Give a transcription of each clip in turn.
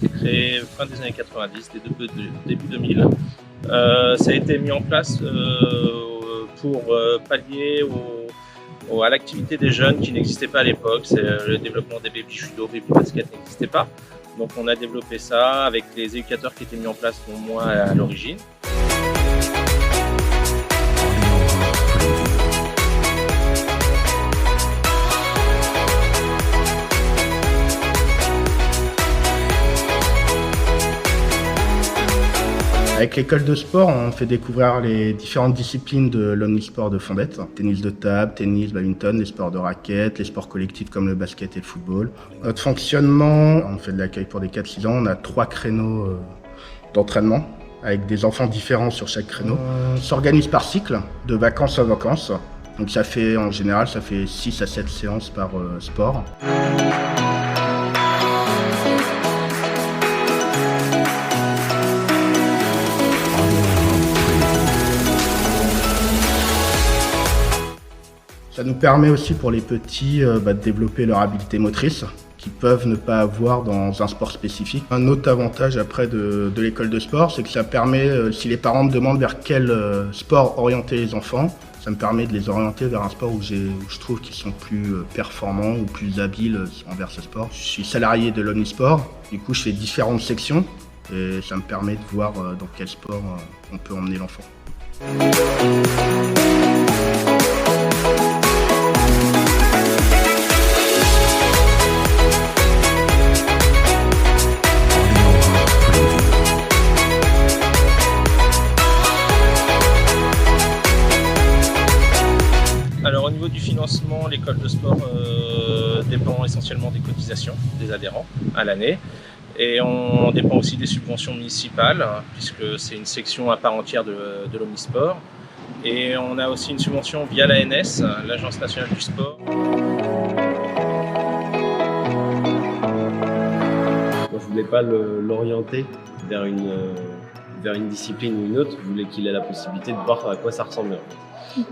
été créé fin des années 90, début 2000. Ça a été mis en place pour pallier à l'activité des jeunes qui n'existait pas à l'époque. C'est le développement des baby judo, baby basket n'existait pas. Donc on a développé ça avec les éducateurs qui étaient mis en place dont moi à l'origine. Avec l'école de sport, on fait découvrir les différentes disciplines de l'omnisport de Fondette. Tennis de table, tennis, badminton, les sports de raquettes, les sports collectifs comme le basket et le football. Notre fonctionnement, on fait de l'accueil pour des 4-6 ans, on a 3 créneaux d'entraînement avec des enfants différents sur chaque créneau. On s'organise par cycle, de vacances en vacances. Donc en général, ça fait 6 à 7 séances par sport. Ça nous permet aussi pour les petits de développer leur habileté motrice qu'ils peuvent ne pas avoir dans un sport spécifique. Un autre avantage après de l'école de sport, c'est que ça permet, si les parents me demandent vers quel sport orienter les enfants, ça me permet de les orienter vers un sport où je trouve qu'ils sont plus performants ou plus habiles envers ce sport. Je suis salarié de l'omnisport, du coup je fais différentes sections et ça me permet de voir dans quel sport on peut emmener l'enfant. Alors au niveau du financement, l'école de sport dépend essentiellement des cotisations des adhérents à l'année. Et on dépend aussi des subventions municipales, puisque c'est une section à part entière de l'omnisport. Et on a aussi une subvention via l'ANS, l'Agence nationale du sport. Moi, je voulais pas l'orienter vers une discipline ou une autre, je voulais qu'il ait la possibilité de voir à quoi ça ressemblait.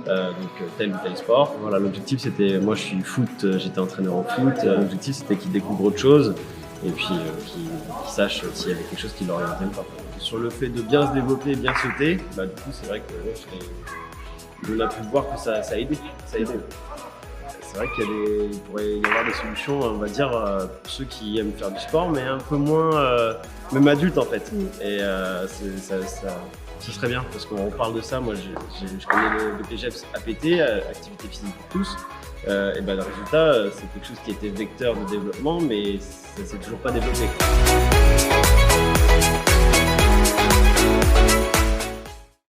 Donc tel ou tel sport. Voilà, l'objectif c'était, moi je suis foot, j'étais entraîneur en foot, l'objectif c'était qu'il découvre autre chose et puis qu'il sache s'il y avait quelque chose qui l'orientait pas. Sur le fait de bien se développer, bien sauter, du coup c'est vrai que on a pu voir que ça a aidé. C'est vrai qu'il pourrait y avoir des solutions, on va dire, pour ceux qui aiment faire du sport, mais un peu moins, même adultes en fait. Et ce serait bien, parce qu'on parle de ça, moi je connais le BPGEPS APT, activité physique pour tous, et le résultat c'est quelque chose qui était vecteur de développement, mais ça s'est toujours pas développé.